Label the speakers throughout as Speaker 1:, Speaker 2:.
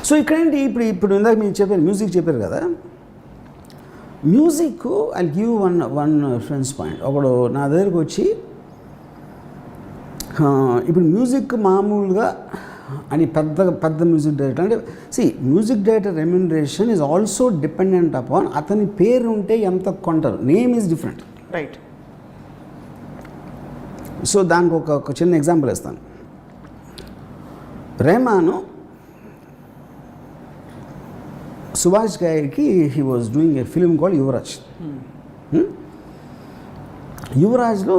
Speaker 1: So ఇక్కడేంటి ఇప్పుడు ఇందాక మీరు చెప్పారు మ్యూజిక్ చెప్పారు కదా, music I give one reference point. ఒకడు నా దగ్గరకు వచ్చి ఇప్పుడు మ్యూజిక్ మామూలుగా అని పెద్ద మ్యూజిక్ డైరెక్టర్ అంటే music director remuneration is also dependent upon అతని పేరు ఉంటే ఎంత కొంటారు. Name is different,
Speaker 2: right.
Speaker 1: So దానికి ఒక చిన్న ఎగ్జాంపుల్ ఇస్తాను. రెహమాను సుభాష్ గారికి he was doing a film called Yuvraj. యువరాజ్లో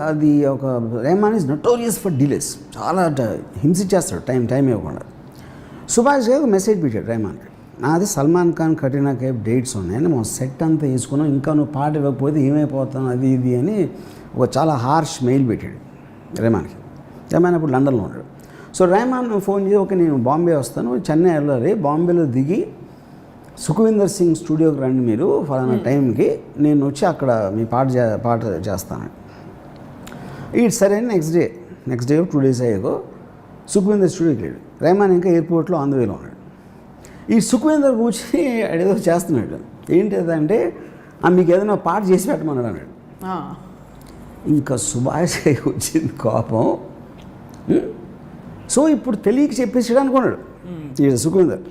Speaker 1: అది ఒక Rahman is notorious for delays, చాలా హింసించేస్తాడు టైం ఇవ్వకుండా. సుభాష్ గారికి మెసేజ్ పెట్టాడు రెహమాన్కి, నాది సల్మాన్ ఖాన్ కట్రినా కైఫ్ డేట్స్ ఉన్నాయి, మా సెట్ అంతా వేసుకున్నాం, ఇంకా నువ్వు పాట ఇవ్వకపోతే ఏమైపోతాను అది ఇది అని ఒక చాలా హార్ష్ మెయిల్ పెట్టాడు రెహమాన్కి. రెహమాన్ అప్పుడు లండన్లో ఉన్నాడు. సో రెహమాన్ ఫోన్ చేసి ఓకే నేను బాంబే వస్తాను, చెన్నై వెళ్ళాలి, బాంబేలో దిగి సుఖవీందర్ సింగ్ స్టూడియోకి రండి మీరు ఫలానా టైంకి, నేను వచ్చి అక్కడ మీ పాట చేస్తాను. ఇటు సరే నెక్స్ట్ డే 2 days అయ్యాకో సుఖవీందర్ స్టూడియోకి వెళ్ళాడు. రెహమాన్ ఇంకా ఎయిర్పోర్ట్లో ఆన్ ద వేలో ఉన్నాడు. ఈ సుఖవీందర్ కూర్చొని ఏదో చేస్తున్నాడు. ఏంటిదంటే మీకు ఏదైనా పాట చేసి పెట్టమన్నాడు అన్నాడు. ఇంకా సుభాష్ వచ్చింది కోపం. సో ఇప్పుడు తెలియక చెప్పేసాడు అనుకున్నాడు ఈ సుఖవీందర్.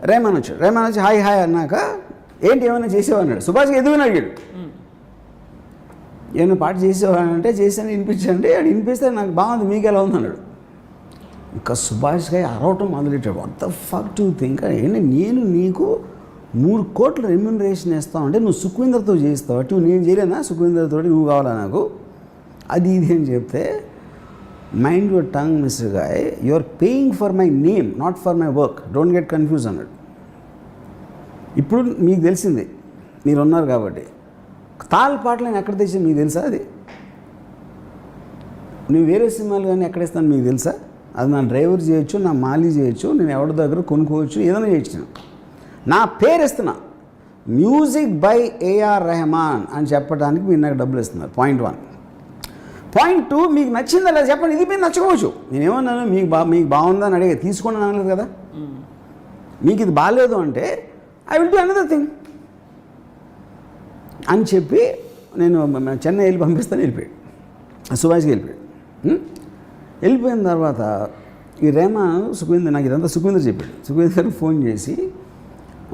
Speaker 1: రెహమాన్ వచ్చి హాయ్ అన్నాక ఏంటి ఏమైనా చేసేవా అన్నాడు. సుభాష్కి ఎదుగుని అడిగాడు, ఏమైనా పాట చేసేవాడంటే చేశాను వినిపించండి, అది వినిపిస్తే నాకు బాగుంది మీకు ఎలా ఉంది అన్నాడు. ఇంకా సుభాష్ గారు అరవటం మొదలెట్టాడు. What the fuck to think, ఏంటి నేను నీకు 3 కోట్ల రెమ్యునరేషన్ ఇస్తావు అంటే నువ్వు సుఖవీందర్తో చేస్తావు అటు నేను చేయలేనా, సుఖవీందర్తో నువ్వు కావాలా నాకు అది ఇది అని చెప్తే, mind your tongue mister guy, you are paying for my name not for my work, don't get confuse అన్నాడు. ఇప్పుడు మీకు తెలిసింది మీరు ఉన్నారు కాబట్టి, తాళ పాటలు నేను ఎక్కడ తెచ్చాను మీకు తెలుసా? అది నువ్వు వేరే సినిమాలు కానీ ఎక్కడ ఇస్తాను మీకు తెలుసా? అది నా డ్రైవర్ చేయొచ్చు, నా మాలీ చేయొచ్చు, నేను ఎవరి దగ్గర కొనుక్కోవచ్చు, ఏదైనా చేయొచ్చు. నా పేరు ఇస్తున్నా, మ్యూజిక్ బై ఏఆర్ రెహమాన్ అని చెప్పడానికి మీరు నాకు డబ్బులు ఇస్తున్నారు. పాయింట్ 1. పాయింట్ 2, మీకు నచ్చిందా లేదా చెప్పండి. ఇది మీరు నచ్చకపోవచ్చు, నేనేమన్నాను మీకు బాగుందని అడిగే తీసుకోండి అనలేదు కదా. మీకు ఇది బాగాలేదు అంటే I will do another thing అని చెప్పి నేను చెన్నై వెళ్ళి పంపిస్తాను వెళ్ళిపోయాడు. సుభాష్కి వెళ్ళిపోయాడు. వెళ్ళిపోయిన తర్వాత ఈ రెహమాన్ సుఖవీందర్ నాకు ఇదంతా సుఖవీందర్ చెప్పాడు. సుఖవీందర్కి ఫోన్ చేసి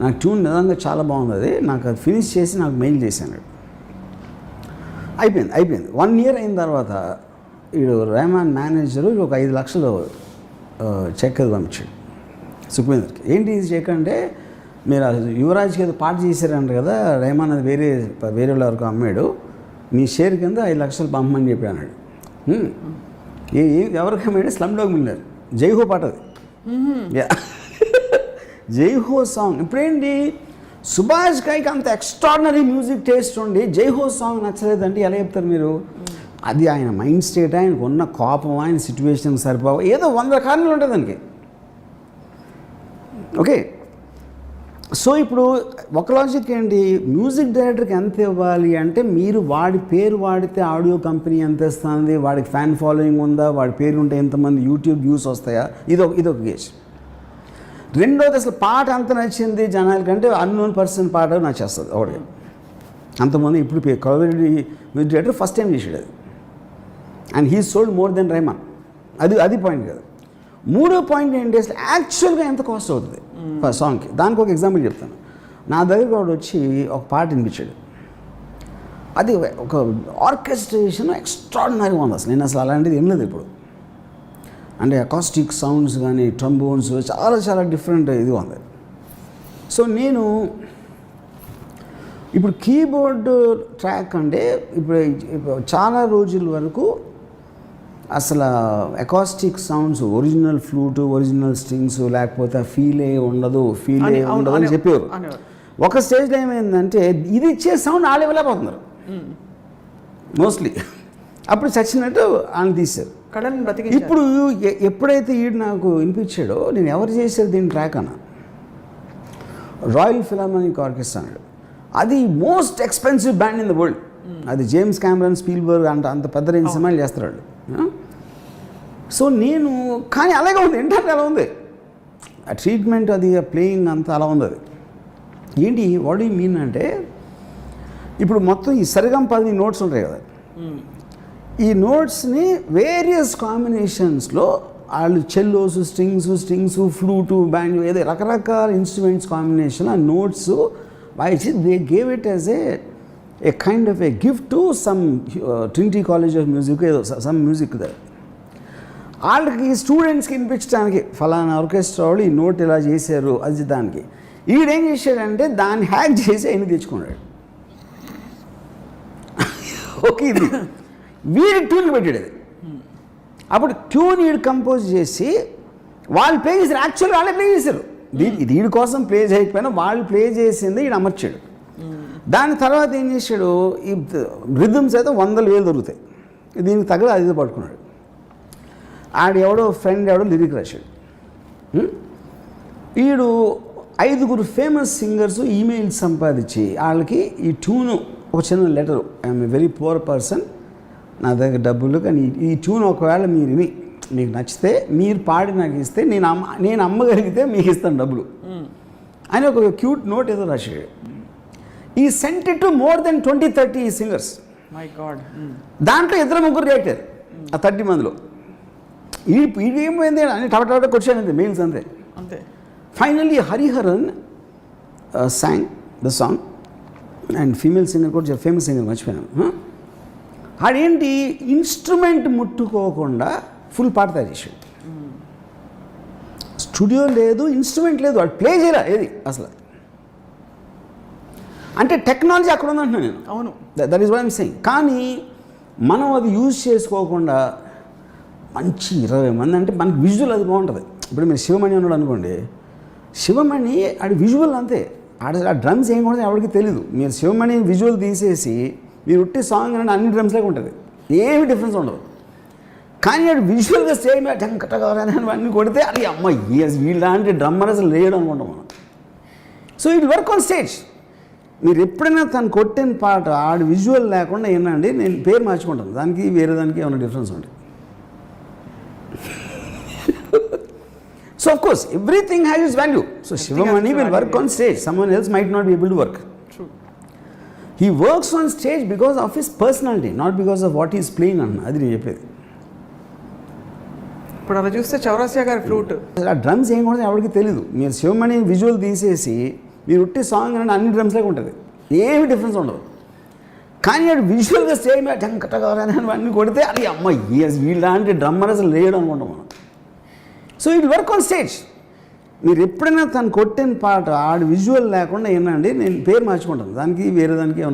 Speaker 1: నాకు ట్యూన్ నిజంగా చాలా బాగుంది, అది నాకు అది ఫినిష్ చేసి నాకు మెయిల్ చేశాను. అయిపోయింది 1 year అయిన తర్వాత వీడు రెహమాన్ మేనేజరు ఒక 5 లక్షలు చెక్ అది పంపించాడు సుఖవీందర్కి. ఏంటి ఇది చెక్ అంటే, మీరు యువరాజ్కి ఏదో పాట చేశారంట కదా, రెహమాన్ అది వేరే వరకు అమ్మాడు, మీ షేర్ కింద 5 లక్షలు పంపమని చెప్పి అన్నాడు. ఎవరికి అమ్మాడు? స్లమ్డాగ్ మిలియనర్ జైహో పాట అది. జైహో సాంగ్. ఇప్పుడేంటి సుభాష్ గారికి అంత ఎక్స్ట్రాడినరీ మ్యూజిక్ టేస్ట్ ఉండి జైహో సాంగ్ నచ్చలేదంటే ఎలా చెప్తారు మీరు? అది ఆయన మైండ్ స్టేట్, ఆయనకు ఉన్న కోపం, ఆయన సిచ్యువేషన్ సరిపోవు, ఏదో 100 కారణాలు ఉంటుంది దానికి. ఓకే, సో ఇప్పుడు ఒక లాజిక్ ఏంటి, మ్యూజిక్ డైరెక్టర్కి ఎంత ఇవ్వాలి అంటే, మీరు వాడి పేరు వాడితే ఆడియో కంపెనీ ఎంత ఇస్తుంది, వాడికి ఫ్యాన్ ఫాలోయింగ్ ఉందా, వాడి పేరు ఉంటే ఎంతమంది యూట్యూబ్ వ్యూస్ వస్తాయా, ఇదొక గేజ్. రెండోది అసలు పాట అంత నచ్చింది జనాలకంటే అన్నోన్ పర్సన్ పాట నచ్చేస్తుంది ఒకటి. అంతమంది ఇప్పుడు coverage music director first time చేసాడు అది, and he sold more than Rahman. అది పాయింట్ కదా. 3వ పాయింట్ ఏంటి, అసలు యాక్చువల్గా ఎంత కాస్ట్ అవుతుంది సాంగ్కి. దానికి ఒక ఎగ్జాంపుల్ చెప్తాను. నా దగ్గర వాడు వచ్చి ఒక పాట వినిపించాడు, అది ఒక ఆర్కెస్ట్రేషన్ ఎక్స్ట్రాడినరీగా ఉంది. నేను అసలు అలాంటిది వినలేదు ఇప్పుడు. అంటే అకాస్టిక్ సౌండ్స్ కానీ ట్రంబోన్స్ చాలా డిఫరెంట్ ఇది ఉంది. సో నేను ఇప్పుడు కీబోర్డ్ ట్రాక్ అంటే ఇప్పుడు చాలా రోజుల వరకు అసలు acoustic sounds, original flute, original strings లేకపోతే ఫీలే ఉండదు అని చెప్పేవారు. ఒక స్టేజ్లో ఏమైందంటే ఇది ఇచ్చే సౌండ్ ఆడ ఇవ్వలేకపోతున్నారు మోస్ట్లీ. అప్పుడు చచ్చినట్టు ఆయన తీశారు. ఇప్పుడు ఎప్పుడైతే ఈడు నాకు వినిపించాడో, నేను ఎవరు చేశారు దీని ట్రాక్ అన్న, రాయల్ ఫిలార్మోనిక్ ఆర్కెస్ట్రా అన్నాడు. అది most expensive band in the world. అది జేమ్స్ కెమెరాన్, స్పీల్బర్గ్ అంత పెద్ద రేంజ్ సినిమాలు చేస్తారు వాళ్ళు. సో నేను కానీ అలాగే ఉంది, ఏంటంటే అలా ఉంది. ఆ ట్రీట్మెంట్ అది ప్లేయింగ్ అంతా అలా ఉంది అది. ఏంటి వాట్ యూ మీన్ అంటే ఇప్పుడు మొత్తం ఈ సరిగం 10 నోట్స్ ఉంటాయి కదా, ఈ నోట్స్ని వేరియస్ కాంబినేషన్స్లో వాళ్ళు చెల్లోస్, స్ట్రింగ్స్, ఫ్లూటు, బ్యాండ్, ఏదో రకరకాల ఇన్స్ట్రుమెంట్స్ కాంబినేషన్ ఆ నోట్స్ వాయిచి they gave it as a kind of a gift to some Trinity College of Music, ఏదో సమ్ మ్యూజిక్ దగ్గర వాళ్ళకి స్టూడెంట్స్కి వినిపించడానికి ఫలానా ఆర్కెస్ట్రా వాళ్ళు ఈ నోట్ ఇలా చేశారు అది దానికి. ఈడేం చేశాడంటే దాన్ని హ్యాక్ చేసి ఆయన తెచ్చుకున్నాడు. ఓకే, ఇది వీడి ట్యూన్ పెట్టాడు అది. అప్పుడు ట్యూన్ వీడు కంపోజ్ చేసి వాళ్ళు ప్లే చేశారు. యాక్చువల్గా వాళ్ళే ప్లే చేశారు. వీడి కోసం ప్లే చేయకపోయినా వాళ్ళు ప్లే చేసింది వీడు అమర్చాడు. దాని తర్వాత ఏం చేశాడు, ఈ రిథమ్స్ అయితే 100,000 దొరుకుతాయి, దీనికి తగ్గ అది పట్టుకున్నాడు. ఎవడో ఫ్రెండ్ లిరిక్ రాశాడు. వీడు 5 ఫేమస్ సింగర్స్ ఈమెయిల్ సంపాదించి వాళ్ళకి ఈ ట్యూను ఒక చిన్న letter, I'm a very poor person, నా దగ్గర డబ్బులు, కానీ ఈ ట్యూన్ ఒకవేళ మీరు విని మీకు నచ్చితే మీరు పాడి నాకు ఇస్తే నేను అమ్మగలిగితే మీకు ఇస్తాను డబ్బులు అని ఒక క్యూట్ నోట్ ఏదో రాశాడు. ఈ cent it to more than 20-30 singers.
Speaker 2: My God.
Speaker 1: దాంట్లో 2-3 రియాక్ట్ అయ్యారు ఆ 30 మందిలో. ఇది ఏమైంది అని టపటపట కొట్టాను మెయిల్స్ అంతే. Finally Hariharan sang the song, and female singer కూడా ఫేమస్ సింగర్ మర్చిపోయాను. ఆడేంటి ఇన్స్ట్రుమెంట్ ముట్టుకోకుండా ఫుల్ పాట తయారు చేశాడు. స్టూడియో లేదు, ఇన్స్ట్రుమెంట్ లేదు, వాడు ప్లే చేయలే ఏది అసలు. అంటే టెక్నాలజీ అక్కడ ఉందంటున్నాను నేను.
Speaker 2: అవును,
Speaker 1: that is what I'm saying. కానీ మనం అది యూజ్ చేసుకోకుండా మంచి 20 మంది అంటే మనకి విజువల్ అది బాగుంటుంది. ఇప్పుడు మీరు శివమణి అన్నాడు అనుకోండి, శివమణి ఆడి విజువల్ అంతే, ఆ డ్రమ్స్ ఏం కూడా ఎవరికి తెలీదు. మీరు శివమణి విజువల్ తీసేసి మీరు ఉట్టి సాంగ్ అంటే అన్ని డ్రమ్స్ లాగా ఉంటుంది, ఏమి డిఫరెన్స్ ఉండదు. కానీ ఆడు విజువల్గా స్టేజ్ మీద టంకటగాలని అన్నీ కొడితే అది అమ్మ వీళ్ళంటే డ్రమ్మర్ అసలు లేయడం అనుకుంటాం మనం. So it work on stage. మీరు ఎప్పుడైనా తను కొట్టిన పాట ఆడు విజువల్ లేకుండా ఏంటండి, నేను పేరు మార్చుకుంటాను, దానికి వేరే దానికి ఏమైనా డిఫరెన్స్ ఉంటుంది. So of course everything has its value. So Shivamani will work on stage, someone else might not be able to work.
Speaker 2: True.
Speaker 1: He works on stage because of his personality, not because of what he is playing on. అది నేను చెప్పేది.
Speaker 2: ఇప్పుడు అలా చూస్తే చౌరాసియా గారి flute,
Speaker 1: ఆ drums ఏం కూడా ఎవరికి తెలీదు. మీరు శివమణి విజువల్ తీసేసి మీరు ఉట్టి సాంగ్ అంటే అన్ని డ్రమ్స్ లాగా ఉంటుంది, ఏమి డిఫరెన్స్ ఉండదు. కానీ ఆడు విజువల్గా స్టేజ్ మీద టంకటగాలని అన్నీ కొడితే అది అమ్మ వీళ్ళంటే డ్రమ్మర్ అసలు లేయడం అనుకుంటాం మనం. So it work on stage. మీరు ఎప్పుడైనా తను కొట్టిన పాట ఆడు విజువల్ లేకుండా ఏంటండి, నేను పేరు మార్చుకుంటాను, దానికి వేరే దానికి